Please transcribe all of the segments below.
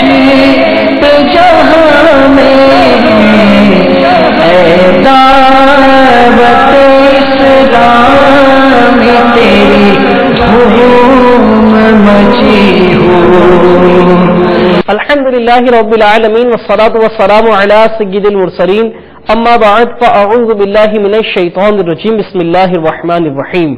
مجھے جہاں میں اے دعوت اسلام تیری دھوم مچی ہو۔ الحمدللہ رب العالمین والصلاة والسلام علی سید المرسلین اما بعد فاعوذ باللہ من الشیطان الرجیم بسم اللہ الرحمن الرحیم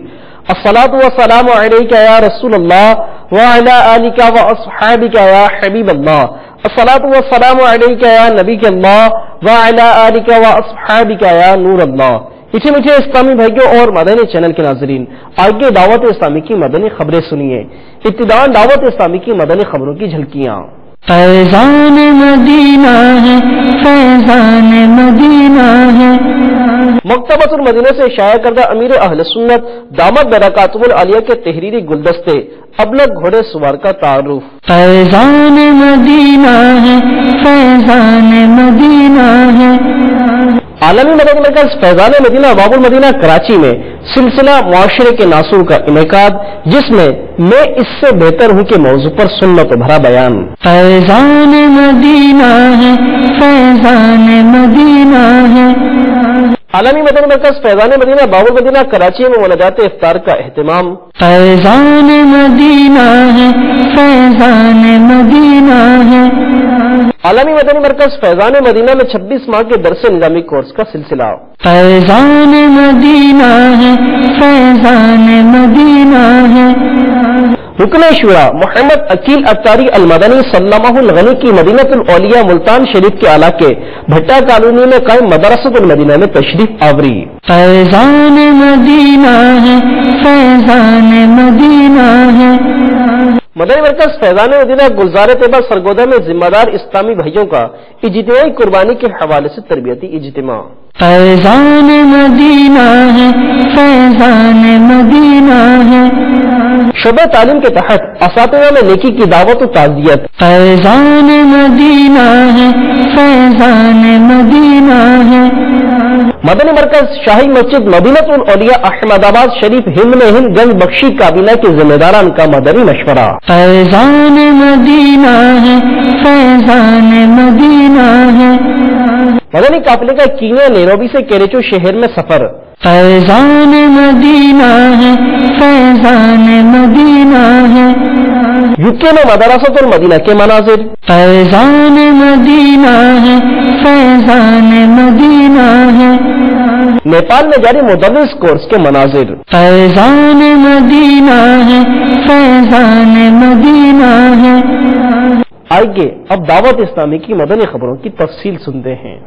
الصلاة والسلام علیک یا رسول اللہ وعلی آلک واصحابک یا حبیب اللہ الصلاة والسلام علیک یا نبی اللہ وعلی آلک واصحابک یا نور اللہ۔ اسے مجھے اسلامی بھائیوں اور مدنی چینل کے ناظرین، آگے دعوت اسلامی کی مدنی خبریں سنیے۔ ابتداء دعوت اسلامی کی مدنی خبروں کی جھلکیاں۔ فیضان مدینہ ہے، فیضان مدینہ ہے۔ مکتبۃ المدینہ سے شائع کردہ امیر اہل سنت دامت برکاتہ العالیہ کے تحریری گلدستے ابلغ گھوڑے سوار کا تعارف۔ فیضان مدینہ ہے، فیضان مدینہ ہے۔ عالمی مدنی مرکز فیضان مدینہ باب المدینہ کراچی میں سلسلہ معاشرے کے ناصور کا انعقاد، جس میں اس سے بہتر ہوں کے موضوع پر سنت بھرا بیان۔ فیضان مدینہ ہے، فیضان مدینہ ہے۔ عالمی مدنی مرکز فیضان مدینہ باب المدینہ کراچی میں مناجات افطار کا اہتمام۔ فیضان مدینہ ہے، فیضان مدینہ ہے۔ عالمی مدنی مرکز فیضان مدینہ میں 26 ماہ کے درس نظامی کورس کا سلسلہ۔ فیضان مدینہ ہے، فیضان مدینہ ہے۔ رکن شورا محمد عقیل اختاری المدنی سلمہ الغنی کی مدینۃ الاولیاء ملتان شریف کے علاقے بھٹا کالونی میں قائم مدرسۃ المدینہ میں تشریف آوری۔ فیضان مدینہ ہے، فیضان مدینہ ہے۔ مدنی مرکز فیضان مدینہ گلزار طیبہ سرگودا میں ذمہ دار اسلامی بھائیوں کا اجتماعی قربانی کے حوالے سے تربیتی اجتماع۔ فیضان مدینہ ہے، فیضان مدینہ ہے۔ شعبہ تعلیم کے تحت اساتذہ میں نیکی کی دعوت و تعزیت۔ فیضان مدینہ ہے، فیضان مدینہ ہے۔ مدنی مرکز شاہی مسجد مدینۃ الاولیاء احمد آباد شریف ہند میں ہند گنج بخشی کابینہ کے ذمہ داران کا مدنی مشورہ۔ فیضان مدینہ ہے، فیضان مدینہ ہے۔ مدنی قافلے کا کینیا نیروبی سے کیریچو شہر میں سفر۔ فیضان مدینہ ہے، فیضان مدینہ ہے۔ یوکے میں مدرسۃ المدینہ کے مناظر۔ فیضان مدینہ ہے، فیضان مدینہ ہے۔ نیپال میں جاری مدرس کورس کے مناظر۔ فیضان مدینہ ہے، فیضان مدینہ ہے۔ آئیے اب دعوت اسلامی کی مدنی خبروں کی تفصیل سنتے ہیں۔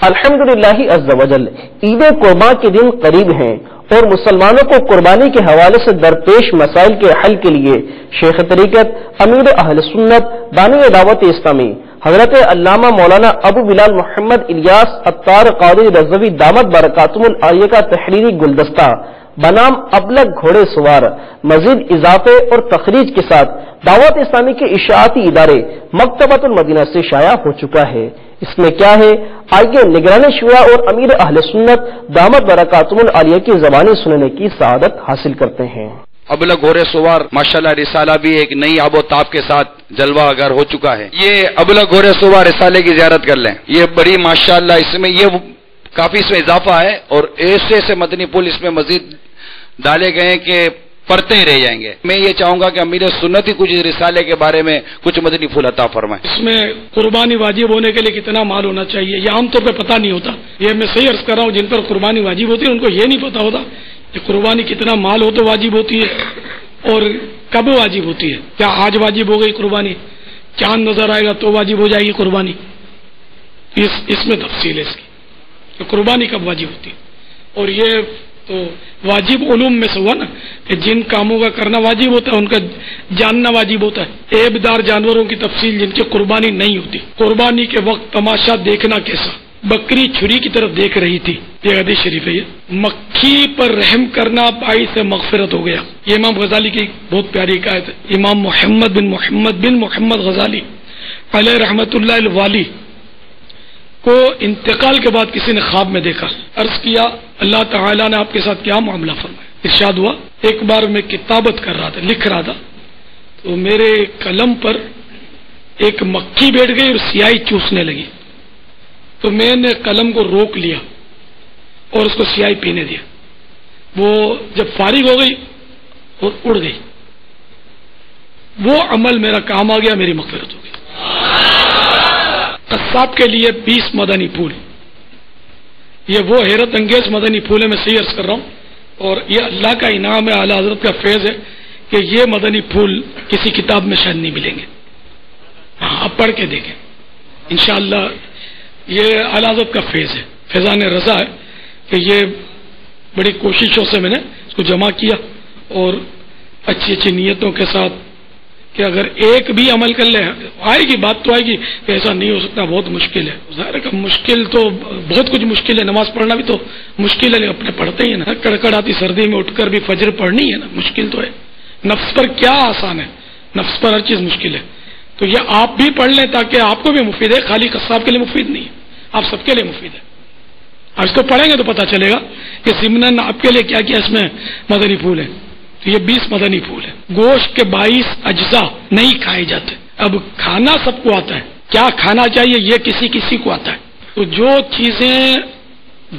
الحمدللہ عز وجل عید قربان کے دن قریب ہیں اور مسلمانوں کو قربانی کے حوالے سے درپیش مسائل کے حل کے لیے شیخ طریقت امیر اہل سنت بانی دعوت اسلامی حضرت علامہ مولانا ابو بلال محمد الیاس عطار قادری رضوی دامت برکاتہ العالیہ کا تحریری گلدستہ بنام ابلغ گھوڑے سوار مزید اضافے اور تخریج کے ساتھ دعوت اسلامی کے اشاعتی ادارے مکتبۃ المدینہ سے شائع ہو چکا ہے۔ اس میں کیا ہے، آئیے نگران شورا اور امیر اہل سنت دامت برکاتہ العالیہ کی زبانی سننے کی سعادت حاصل کرتے ہیں۔ ابلغ گھوڑے سوار ماشاءاللہ رسالہ بھی ایک نئی آب و تاب کے ساتھ جلوہ گر ہو چکا ہے۔ یہ ابلغ گھوڑے سوار رسالے کی زیارت کر لیں، یہ بڑی ماشاءاللہ اس میں یہ کافی اس میں اضافہ ہے اور ایسے مدنی پھول اس میں مزید ڈالے گئے ہیں کہ پڑھتے ہی رہ جائیں گے۔ میں یہ چاہوں گا کہ امیر سنت ہی کچھ رسالے کے بارے میں کچھ مدنی پھول عطا فرمائیں۔ اس میں قربانی واجب ہونے کے لیے کتنا مال ہونا چاہیے یہ عام طور پہ پتہ نہیں ہوتا۔ یہ میں صحیح عرض کر رہا ہوں، جن پر قربانی واجب ہوتی ہے ان کو یہ نہیں پتا ہوتا کہ قربانی کتنا مال ہو تو واجب ہوتی ہے اور کب واجب ہوتی ہے۔ کیا آج واجب ہو گئی قربانی، چاند نظر آئے گا تو واجب ہو جائے گی قربانی؟ اس میں تفصیل ہے اس کی کہ قربانی کب واجب ہوتی ہے۔ اور یہ تو واجب علوم میں سے ہوا نا کہ جن کاموں کا کرنا واجب ہوتا ہے ان کا جاننا واجب ہوتا ہے۔ عیب دار جانوروں کی تفصیل جن کی قربانی نہیں ہوتی۔ قربانی کے وقت تماشا دیکھنا کیسا، بکری چھری کی طرف دیکھ رہی تھی، یہ حدیث شریف ہے۔ یہ مکھی پر رحم کرنا باعث مغفرت ہو گیا، یہ امام غزالی کی بہت پیاری حکایت ہے۔ امام محمد بن محمد غزالی علیہ رحمت اللہ الوالی کو انتقال کے بعد کسی نے خواب میں دیکھا، عرض کیا اللہ تعالیٰ نے آپ کے ساتھ کیا معاملہ فرمایا؟ ارشاد ہوا ایک بار میں کتابت کر رہا تھا، لکھ رہا تھا، تو میرے قلم پر ایک مکھی بیٹھ گئی اور سیاہی چوسنے لگی، تو میں نے قلم کو روک لیا اور اس کو سیاہی پینے دیا. وہ جب فارغ ہو گئی اور اڑ گئی، وہ عمل میرا کام آ گیا، میری مغفرت ہو گئی. قصاب کے لیے 20 مدنی پھول، یہ وہ حیرت انگیز مدنی پھول ہے، میں صحیح عرض کر رہا ہوں، اور یہ اللہ کا انعام ہے، اعلیٰ حضرت کا فیض ہے کہ یہ مدنی پھول کسی کتاب میں شاید نہیں ملیں گے. ہاں آپ پڑھ کے دیکھیں انشاءاللہ، یہ اعلیٰ حضرت کا فیض ہے، فیضان رضا ہے کہ یہ بڑی کوششوں سے میں نے اس کو جمع کیا، اور اچھی اچھی نیتوں کے ساتھ کہ اگر ایک بھی عمل کر لے، آئے گی بات تو آئے گی کہ ایسا نہیں ہو سکتا، بہت مشکل ہے. ظاہر ہے کہ مشکل تو بہت کچھ مشکل ہے، نماز پڑھنا بھی تو مشکل ہے، اپنے پڑھتے ہی ہیں نا، کڑکڑاتی سردی میں اٹھ کر بھی فجر پڑھنی ہے نا، مشکل تو ہے. نفس پر کیا آسان ہے، نفس پر ہر چیز مشکل ہے. تو یہ آپ بھی پڑھ لیں تاکہ آپ کو بھی مفید ہے، خالی قصاب کے لیے مفید نہیں ہے، آپ سب کے لیے مفید ہے. آپ اس کو پڑھیں گے تو پتہ چلے گا کہ ضمناً آپ کے لیے کیا کیا اس میں مدنی پھول ہے. تو یہ 20 مدنی پھول ہے. گوشت کے 22 اجزاء نہیں کھائے جاتے. اب کھانا سب کو آتا ہے، کیا کھانا چاہیے یہ کسی کسی کو آتا ہے. تو جو چیزیں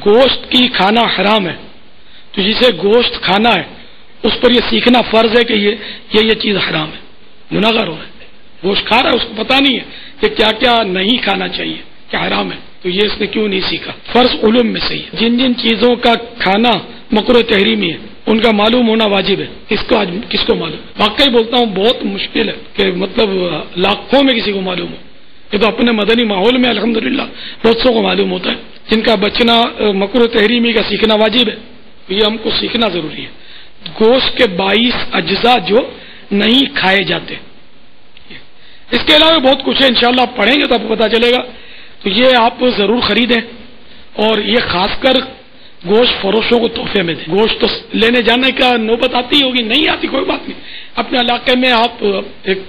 گوشت کی کھانا حرام ہے، تو جسے گوشت کھانا ہے اس پر یہ سیکھنا فرض ہے کہ یہ چیز حرام ہے، گناہگار ہو رہا ہے. گوشت کھا رہا ہے، اس کو پتا نہیں ہے کہ کیا کیا نہیں کھانا چاہیے، کیا حرام ہے، تو یہ اس نے کیوں نہیں سیکھا. فرض علوم میں سے ہے. جن جن چیزوں کا کھانا مکروہ تحریمی ہے ان کا معلوم ہونا واجب ہے. کس کو معلوم؟ واقعی بولتا ہوں بہت مشکل ہے کہ مطلب لاکھوں میں کسی کو معلوم ہو. یہ تو اپنے مدنی ماحول میں الحمدللہ بہت سو کو معلوم ہوتا ہے جن کا بچنا مکروہ تحریمی کا سیکھنا واجب ہے. یہ ہم کو سیکھنا ضروری ہے. گوشت کے 22 اجزاء جو نہیں کھائے جاتے. اس کے علاوہ بہت کچھ ہے، انشاءاللہ آپ پڑھیں گے تو آپ کو پتا چلے گا. تو یہ آپ ضرور خریدیں، اور یہ خاص کر گوشت فروشوں کو تحفے میں دیں. گوشت تو لینے جانے کا نوبت آتی ہوگی، نہیں آتی کوئی بات نہیں. اپنے علاقے میں آپ ایک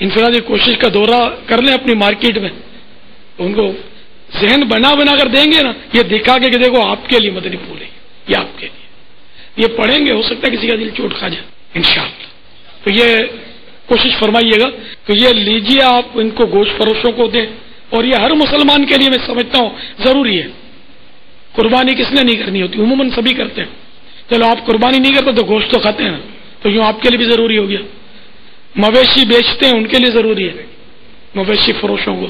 انفرادی کوشش کا دورہ کر لیں اپنی مارکیٹ میں، ان کو ذہن بنا کر دیں گے نا، یہ دکھا کے کہ دیکھو آپ کے لیے مدنی پھول ہے، یہ آپ کے لیے. یہ پڑھیں گے، ہو سکتا ہے کسی کا دل چوٹ کھا جائے انشاءاللہ. تو یہ کوشش فرمائیے گا. تو یہ لیجیے آپ ان کو گوشت فروشوں کو دیں، اور یہ ہر مسلمان کے لیے میں سمجھتا ہوں ضروری ہے. قربانی کس نے نہیں کرنی ہوتی، عموماً سبھی کرتے ہیں. چلو آپ قربانی نہیں کرتے تو گوشت تو کھاتے ہیں، تو یوں آپ کے لیے بھی ضروری ہو گیا. مویشی بیچتے ہیں ان کے لیے ضروری ہے، مویشی فروشوں کو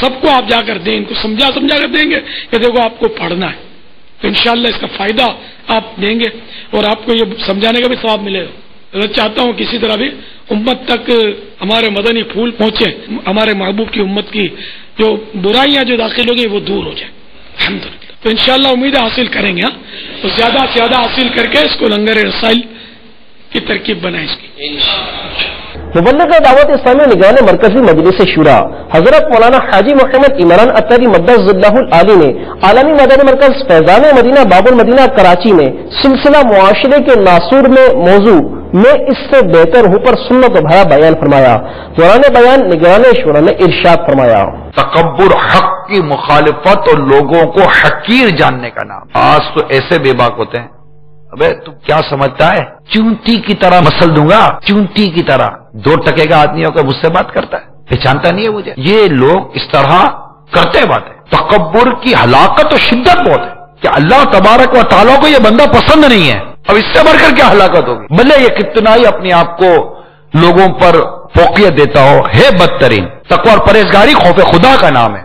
سب کو آپ جا کر دیں، ان کو سمجھا کر دیں گے کہ دیکھو آپ کو پڑھنا ہے، تو انشاءاللہ اس کا فائدہ آپ دیں گے اور آپ کو یہ سمجھانے کا بھی ثواب ملے گا. میں چاہتا ہوں کسی طرح بھی امت تک ہمارے مدنی پھول پہنچے، ہمارے محبوب کی امت کی جو برائیاں جو داخل ہو گئی وہ دور ہو جائیں الحمدللہ. تو انشاءاللہ امید حاصل کریں گے، تو زیادہ سے زیادہ حاصل کر کے اس کو لنگر رسائل کی ترکیب بنائیں اس کی. مبلغ دعوت اسلامی نگران مرکزی مجلس شورا حضرت مولانا حاجی محمد عمران اطہری مقدس اللہ العالی نے عالمی مدنی مرکز فیضان مدینہ باب المدینہ کراچی میں سلسلہ معاشرے کے ناصور میں موضوع میں اس سے بہتر ہوں پر سنت و بھرا بیان فرمایا. دوران بیان نگران شورا نے ارشاد فرمایا، تکبر حق کی مخالفت اور لوگوں کو حقیر جاننے کا نام. آج تو ایسے بے باک ہوتے ہیں، ابے تو کیا سمجھتا ہے، چونٹی کی طرح مسل دوں گا، چونٹی کی طرح. 2 ٹکے کا آدمی ہو کر مجھ سے بات کرتا ہے، پہچانتا نہیں ہے مجھے. یہ لوگ اس طرح کرتے باتیں. تکبر کی ہلاکت اور شدت بہت ہے کہ اللہ تبارک و تعالیٰ کو یہ بندہ پسند نہیں ہے. اب اس سے بڑھ کر کیا ہلاکت ہوگی. بھلے یہ کتنا ہی اپنے آپ کو لوگوں پر فوقیت دیتا ہو، ہے بدترین. تقوی اور پرہیزگاری خوف خدا کا نام ہے.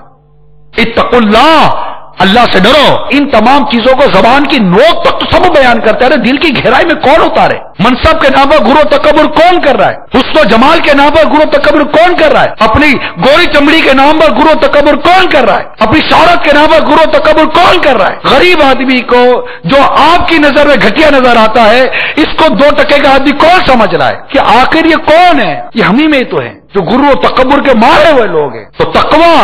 اتقوا اللہ، اللہ سے ڈرو. ان تمام چیزوں کو زبان کی نوک تک تو سب بیان کرتا ہے، دل کی گہرائی میں کون اتارے. منصب کے نام پر غرور و تکبر کون کر رہا ہے؟ حسن و جمال کے نام پر غرور و تکبر کون کر رہا ہے؟ اپنی گوری چمڑی کے نام پر غرور و تکبر کون کر رہا ہے؟ اپنی شہرت کے نام پر غرور و تکبر کون کر رہا ہے؟ غریب آدمی کو جو آپ کی نظر میں گھٹیا نظر آتا ہے، اس کو 2 ٹکے کا آدمی کون سمجھ رہا ہے کہ آخر یہ کون ہے؟ یہ ہم ہی میں تو ہیں جو غرور و تکبر کے مارے ہوئے لوگ ہیں. تو تقویٰ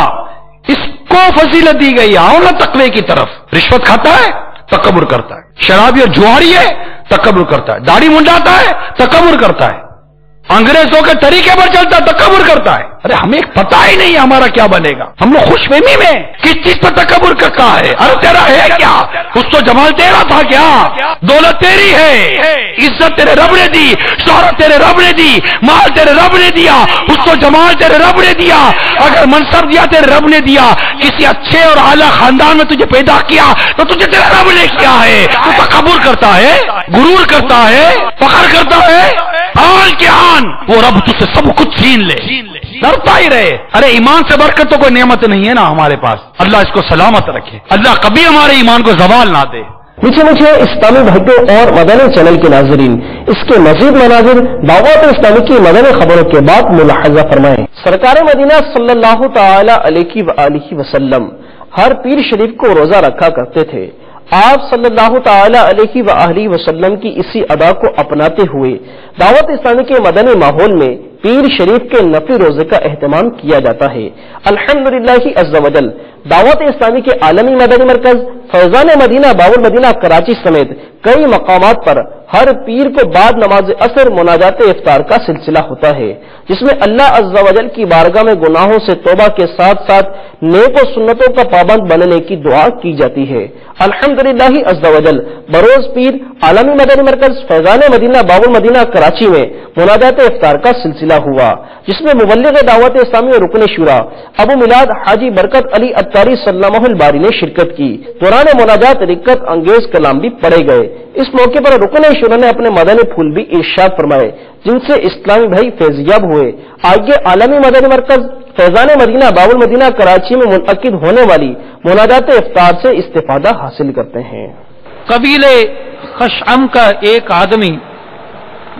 اس کو فضیلت دی گئی. آؤ نا تقوی کی طرف. رشوت کھاتا ہے، تکبر کرتا ہے. شرابی اور جواری ہے، تکبر کرتا ہے. داڑھی منڈاتا ہے، تکبر کرتا ہے. انگریزوں کے طریقے پر چلتا ہے، تکبر کرتا ہے. ارے ہمیں پتہ ہی نہیں ہے ہمارا کیا بنے گا. ہم لوگ خوش فہمی میں کس چیز پر تکبر کرتا ہے. ارے تیرا ہے کیا؟ کچھ تو جمال تیرا تھا کیا؟ دولت تیری ہے، عزت تیرے رب نے دی، شہرت تیرے رب نے دی، مال تیرے رب نے دیا، اس کو جمال تیرے رب نے دیا، اگر منصب دیا تیرے رب نے دیا، کسی اچھے اور اعلیٰ خاندان میں تجھے پیدا کیا تو تجھے تیرے رب نے کیا ہے. تو تکبر کرتا ہے، غرور کرتا ہے، فخر کرتا ہے. آن کے آن وہ رب تجھ سے سب کچھ چھین لے، ڈرتا ہی رہے. ارے ایمان سے بڑھ کر تو کوئی نعمت نہیں ہے نا ہمارے پاس. اللہ اس کو سلامت رکھے، اللہ کبھی ہمارے ایمان کو زوال نہ دے. میٹھے اسلامی بھائیوں اور مدنی چینل کے ناظرین، اس کے مزید مناظر دعوت اسلامی کی مدنی خبروں کے بعد ملاحظہ فرمائیں. سرکار مدینہ صلی اللہ تعالی علیہ وآلہ وسلم ہر پیر شریف کو روزہ رکھا کرتے تھے. آپ صلی اللہ تعالی علیہ وآلہ وسلم کی اسی ادا کو اپناتے ہوئے دعوت اسلامی کے مدنی ماحول میں پیر شریف کے نفلی روزے کا اہتمام کیا جاتا ہے. الحمدللہ عز وجل دعوت اسلامی کے عالمی مدنی مرکز فیضان مدینہ باب المدینہ کراچی سمیت کئی مقامات پر ہر پیر کو بعد نماز عصر مناجات افطار کا سلسلہ ہوتا ہے، جس میں اللہ عز و جل کی بارگاہ میں گناہوں سے توبہ کے ساتھ ساتھ نیک و سنتوں کا پابند بننے کی دعا کی جاتی ہے. الحمدللہ عز و جل بروز پیر عالمی مدنی مرکز فیضان مدینہ باب المدینہ کراچی میں مناجات افطار کا سلسلہ ہوا، جس میں مبلغ دعوت اسلامی اور رکن شورا ابو میلاد حاجی برکت علی اتاری سلمہ الباری نے شرکت کی. دوران مناجات رکت انگیز کلام بھی پڑھے گئے. اس موقع پر رکن شورا نے اپنے مدنی پھول بھی ارشاد فرمائے، جن سے اسلامی بھائی فیضیاب ہوئے. آئیے عالمی مدنی مرکز فیضان مدینہ باب المدینہ کراچی میں منعقد ہونے والی مناجات افطار سے استفادہ حاصل کرتے ہیں. قبیلے خشعم کا ایک آدمی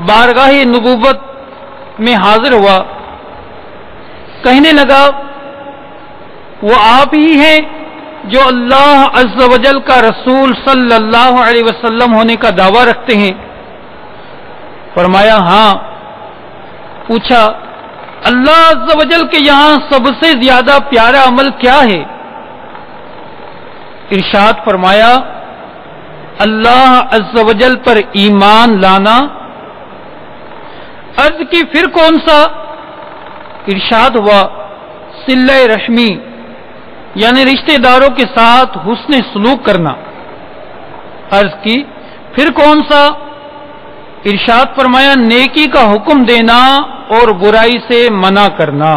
بارگاہ نبوت میں حاضر ہوا، کہنے لگا وہ آپ ہی ہیں جو اللہ عز و جل کا رسول صلی اللہ علیہ وسلم ہونے کا دعویٰ رکھتے ہیں؟ فرمایا ہاں. پوچھا اللہ عز و جل کے یہاں سب سے زیادہ پیارا عمل کیا ہے؟ ارشاد فرمایا اللہ عز و جل پر ایمان لانا. عرض کی پھر کون سا؟ ارشاد ہوا صلہ رحمی، یعنی رشتہ داروں کے ساتھ حسن سلوک کرنا. عرض کی پھر کون سا؟ ارشاد فرمایا نیکی کا حکم دینا اور برائی سے منع کرنا.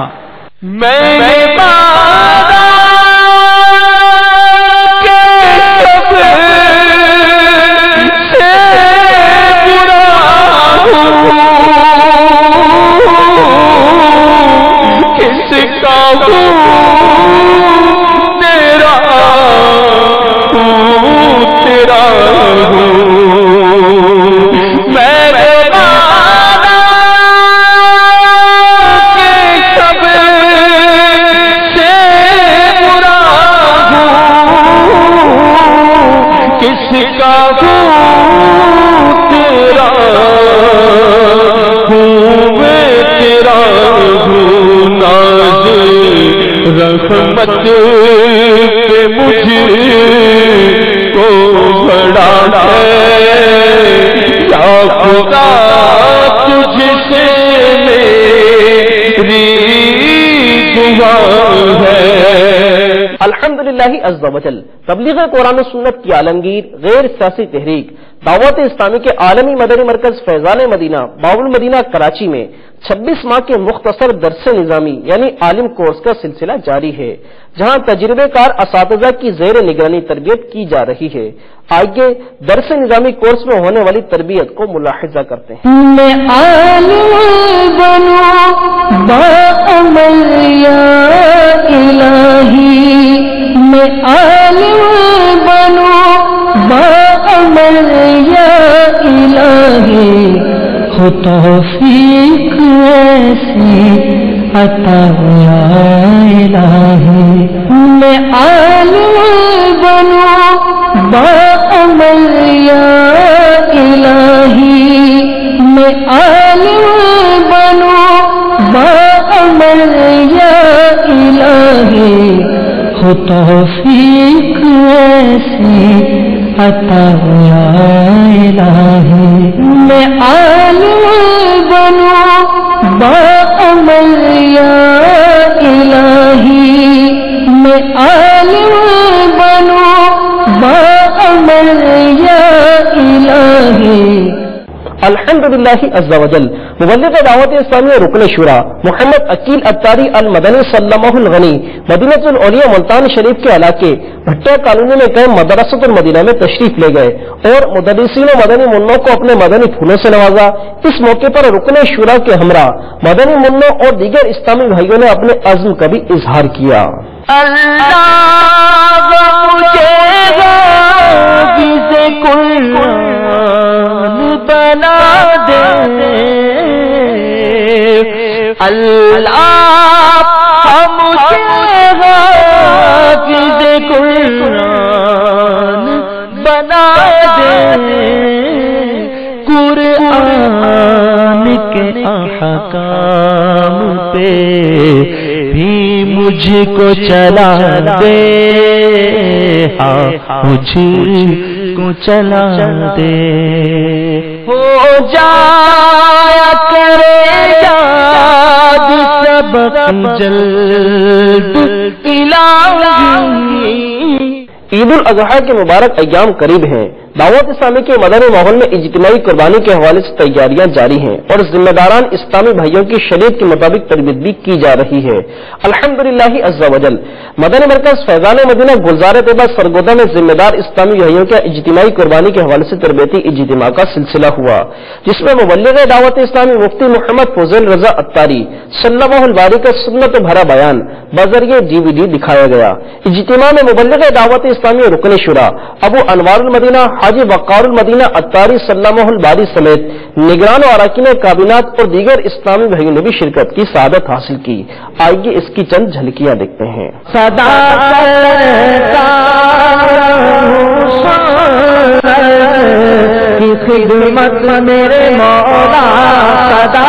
رحمت پہ مجھے کو بڑا ہے یا خدا تجھ سے میری دعا ہے. الحمدللہ عز و جل تبلیغ قرآن و سنت کی عالمگیر غیر سیاسی تحریک دعوت اسلامی کے عالمی مدنی مرکز فیضان مدینہ باب المدینہ کراچی میں 26 ماہ کے مختصر درس نظامی یعنی عالم کورس کا سلسلہ جاری ہے، جہاں تجربے کار اساتذہ کی زیر نگرانی تربیت کی جا رہی ہے. آئیے درس نظامی کورس میں ہونے والی تربیت کو ملاحظہ کرتے ہیں. میں عالم بنوں باعمل یا الہی، میں عالم بنوں باعمل یا الہی، ہو توفیق ایسی عطا یا الہی. میں عالم بنوں باعمل یا الہی، میں عالم بنوں باعمل یا الہی، ہو توفیق ایسی عطا یا الہی. میں عالم بنوں الحمدللہ عز وجل مبلغ دعوت اسلامی رکن شورا محمد عقیل اتاری المدنی سلمہ الغنی مدینۃ الاولیاء ملتان شریف کے علاقے بھٹیا کالونی میں قائم مدرسۃ المدینہ میں تشریف لے گئے اور مدرسین و مدنی منوں کو اپنے مدنی پھولوں سے نوازا۔ اس موقع پر رکن شورا کے ہمراہ مدنی منوں اور دیگر اسلامی بھائیوں نے اپنے عزم کا بھی اظہار کیا۔ بنا دے اللہ مجھے حافظ قرآن بنا دے، قرآن کے احکام پہ بھی مجھ کو چلا دے، مجھ کو چلا دے، ہو جایا کرے یاد سبق جلد الہی۔ عید الاضحیٰ کے مبارک ایام قریب ہیں۔ دعوت اسلامی کے مدنی ماحول میں اجتماعی قربانی کے حوالے سے تیاریاں جاری ہیں اور ذمہ داران اسلامی بھائیوں کی شریعت کے مطابق تربیت بھی کی جا رہی ہے۔ الحمدللہ عز وجل مدنی مرکز فیضان مدینہ گلزار طیبہ سرگودا میں ذمہ دار اسلامی بھائیوں کے اجتماعی قربانی کے حوالے سے تربیتی اجتماع کا سلسلہ ہوا، جس میں مبلغ دعوت اسلامی مفتی محمد فضیل رضا اتاری سلمہ الباری کا سنت بھرا بیان بذریعہ DVD دکھایا گیا۔ اجتماع میں مبلغ دعوت اسلامی رکن شورا ابو انوار المدینہ حاجی وقار المدینہ اتاری سلمہ الباری سمیت نگران و اراکین کابینات اور دیگر اسلامی بھائیوں نے بھی شرکت کی سعادت حاصل کی۔ آئیے اس کی چند جھلکیاں دیکھتے ہیں۔ صدا کی خدمت میرے مولا، صدا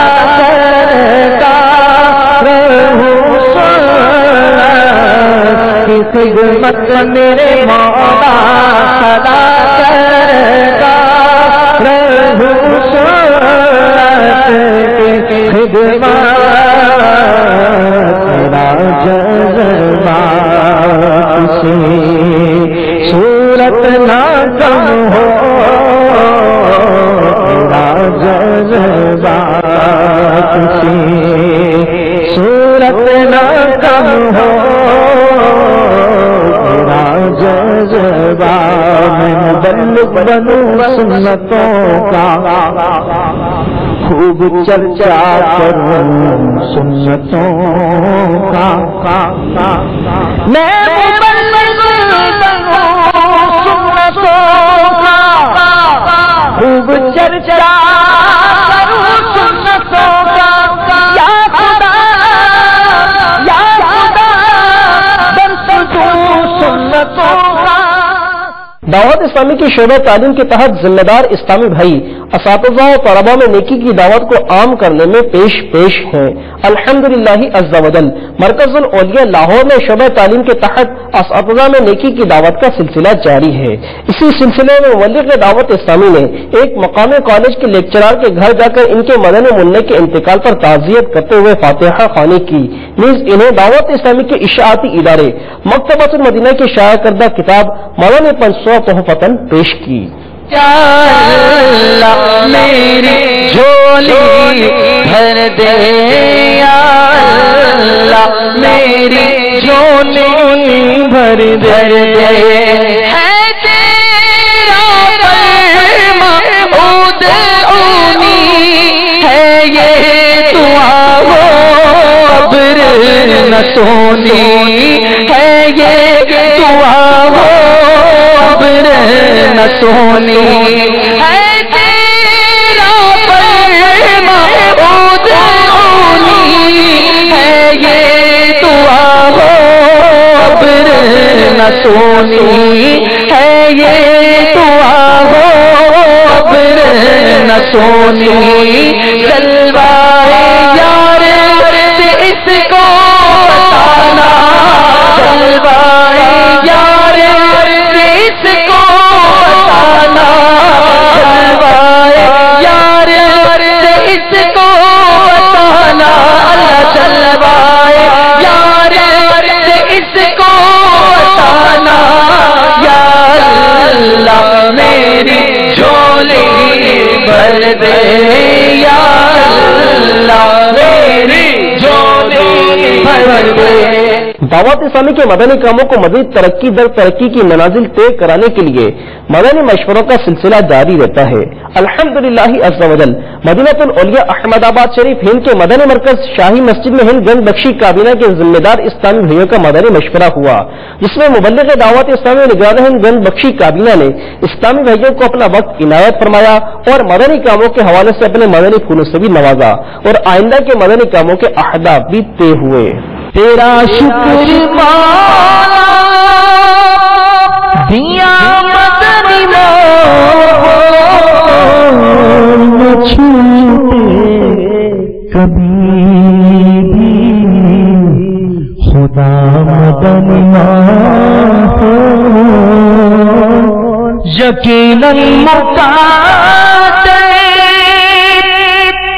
کی خدمت میرے مولا، صدا صورت نہ کم ہو، جذبہ کسی صورت نہ کم ہو، جذبہ میں مبلغ بنوں سنتوں کا، خوب چرچا کروں سنتوں کا، میں مبلغ بنوں سنتوں کا، خوب چرچا کروں سنتوں کا، یا خدا درس دوں سنتوں کا۔ دعوت اسلامی کی شعبہ تعلیم کے تحت ذمہ دار اسلامی بھائی اساتذہ و طلباء میں نیکی کی دعوت کو عام کرنے میں پیش ہیں۔ الحمدللہ عز وجل مرکز الاولیاء لاہور میں شعبہ تعلیم کے تحت اساتذہ میں نیکی کی دعوت کا سلسلہ جاری ہے۔ اسی سلسلے میں مبلغ دعوت اسلامی نے ایک مقامی کالج کے لیکچرار کے گھر جا کر ان کے مدنی منع کے انتقال پر تعزیت کرتے ہوئے فاتحہ خوانی کی، نیز انہیں دعوت اسلامی کے اشاعتی ادارے مکتبۃ المدینہ کی شائع کردہ کتاب مدنی پنسو تحفتاً پیش کی۔ یا اللہ میری جھولی بھر دے، یا اللہ میری جھولی بھر دے، ہے تیرا فرمان ادعونی، ہے یہ دعا ہو ابر نہ سونی، ہے یہ دعا ہو نہ سونی، ہے تیرا فرمان ادعونی، ہے یہ دعا ہو ابر نہ سونی، ہے یہ دعا ہو ابر نہ سونی، جلوائے یار سے اس کو بتانا، جلوائے یار سے اس کو بتانا، جلوائے یار سے اس کو بتانا، اللہ جلوائے یار سے اس کو بتانا، یا اللہ میری جھولی بھر بھر دے یا اللہ میری جھولی بھر دے۔ دعوت اسلامی کے مدنی کاموں کو مزید ترقی در ترقی کی منازل طے کرانے کے لیے مدنی مشوروں کا سلسلہ جاری رہتا ہے۔ الحمدللہ عز و جل مدینہ الاولیاء احمد آباد شریف ہند کے مدنی مرکز شاہی مسجد میں ہند گنج بخشی کابینہ کے ذمہ دار اسلامی بھائیوں کا مدنی مشورہ ہوا، جس میں مبلغ دعوت اسلامی نگران ہند گنج بخشی کابینہ نے اسلامی بھائیوں کو اپنا وقت عنایت فرمایا اور مدنی کاموں کے حوالے سے اپنے مدنی پھولوں سے بھی نوازا اور آئندہ کے مدنی کاموں کے اہداف بھی طے ہوئے۔ تیرا شکر مولا دیا مدنی نہ چھوٹے کبھی بھی خدا مدنی ہو، یقیناً مقادر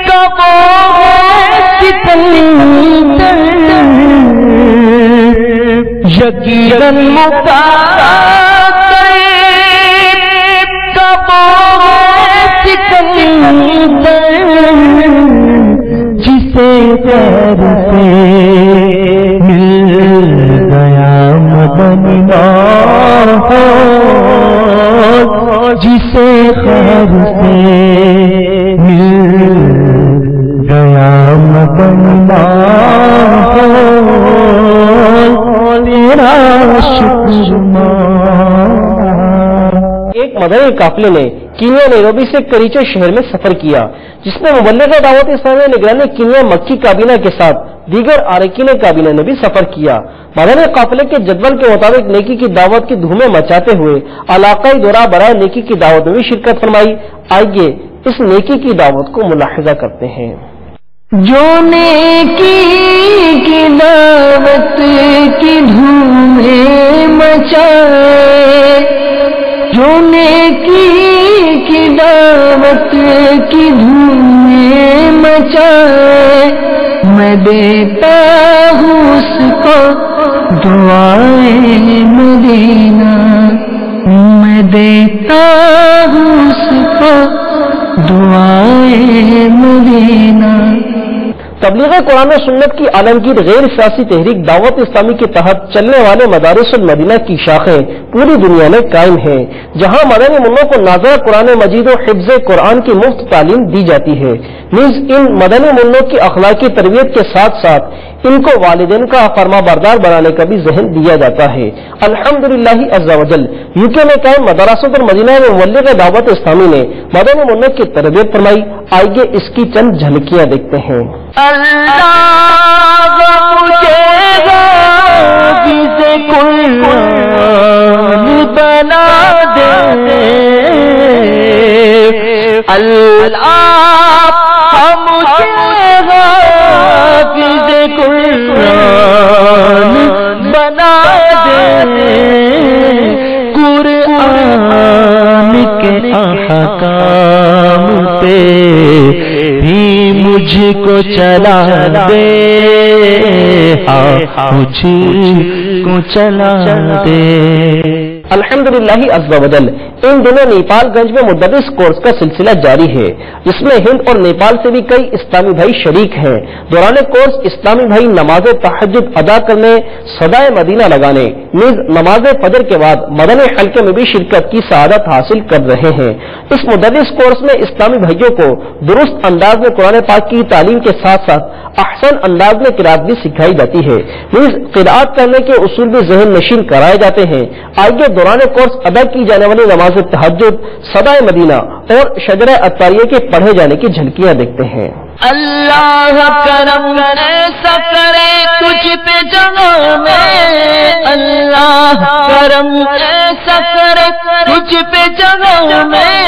کب سکندر، یقیناً مقادر کب سکندر، جسے غیر سے مل گیا مدنی ماحول، جسے غیر سے مل گیا مدنی ماحول، تیرا شکر ایک مدنی قافلے نے کینیا نیروبی سے کریچو شہر میں سفر کیا، جس میں مبلغ دعوت اسلامی نگران کینیا مکی کابینہ کے ساتھ دیگر اراکین کابینہ نے بھی سفر کیا۔ مدنی قافلے کے جدول کے مطابق نیکی کی دعوت کی دھومیں مچاتے ہوئے علاقائی دورہ برائے نیکی کی دعوت میں بھی شرکت فرمائی۔ آئیے اس نیکی کی دعوت کو ملاحظہ کرتے ہیں۔ جو نیکی کی دعوت کی دھومیں مچائے، جو نیکی کی دعوت کی دھومیں مچائے، میں دیتا ہوں اس کو دعائیں مدینہ، میں دیتا ہوں اس کو دعائیں مدینہ۔ تبلیغ قرآن و سنت کی عالمگیر غیر سیاسی تحریک دعوت اسلامی کے تحت چلنے والے مدارس المدینہ کی شاخیں پوری دنیا میں قائم ہیں، جہاں مدنی منوں کو نازل قرآن مجید و حفظ قرآن کی مفت تعلیم دی جاتی ہے۔ نیز ان مدنی منوں کی اخلاقی تربیت کے ساتھ ساتھ ان کو والدین کا فرما بردار بنانے کا بھی ذہن دیا جاتا ہے۔ الحمدللہ عز و جل یوکے میں قائم مدارسۃ المدینہ میں مبلغ دعوت اسلامی نے مدنی منوں کی تربیت فرمائی۔ آئیے اس کی چند جھلکیاں دیکھتے ہیں۔ اللہ مجھے حافظ قرآن بنا دے، اللہ مجھے حافظ قرآن بنا دے، قرآن کے احکام پہ بھی مجھ کو چلا دے، مجھ کو چلا دے۔ الحمدللہ عز و جل ان دنوں نیپال گنج میں مدرس کورس کا سلسلہ جاری ہے، جس میں ہند اور نیپال سے بھی کئی اسلامی بھائی شریک ہیں۔ دوران کورس اسلامی بھائی نماز تہجد ادا کرنے، صدائے مدینہ لگانے، نیز نماز فجر کے بعد مدنی حلقے میں بھی شرکت کی سعادت حاصل کر رہے ہیں۔ اس مدرس کورس میں اسلامی بھائیوں کو درست انداز میں قرآن پاک کی تعلیم کے ساتھ ساتھ احسن انداز میں قرات بھی سکھائی جاتی ہے، نیز قرات کرنے کے اصول بھی ذہن نشین کرائے جاتے ہیں۔ آئیے دوران کورس ادا کی جانے والی نماز تہجد، صدائے مدینہ اور شجرہ اطاریہ کے پڑھے جانے کی جھلکیاں دیکھتے ہیں۔ اللہ کرم ایسا کرے تجھ پہ جگہ میں، اللہ کرم ایسا کرے تجھ پہ جگہ میں،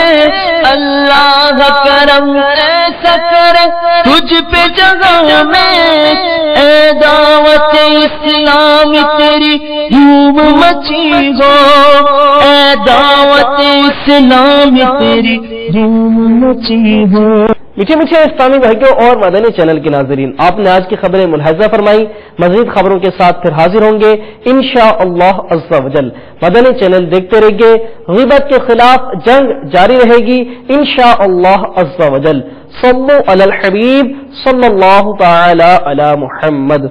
اللہ کرم ایسا کرے تجھ پہ جگہ میں، اے دعوت اسلام تیری دھوم مچی ہو، اے دعوت اسلام تیری دھوم مچی ہو۔ میٹھے میٹھے اسلامی بھائیوں اور مدنی چینل کے ناظرین، آپ نے آج کی خبریں ملاحظہ فرمائی. مزید خبروں کے ساتھ پھر حاضر ہوں گے انشاءاللہ عز و جل. مدنی چینل دیکھتے رہیے. غیبت کے خلاف جنگ جاری رہے گی انشاءاللہ عز و جل. صلو علی الحبیب صلی اللہ تعالی علی محمد.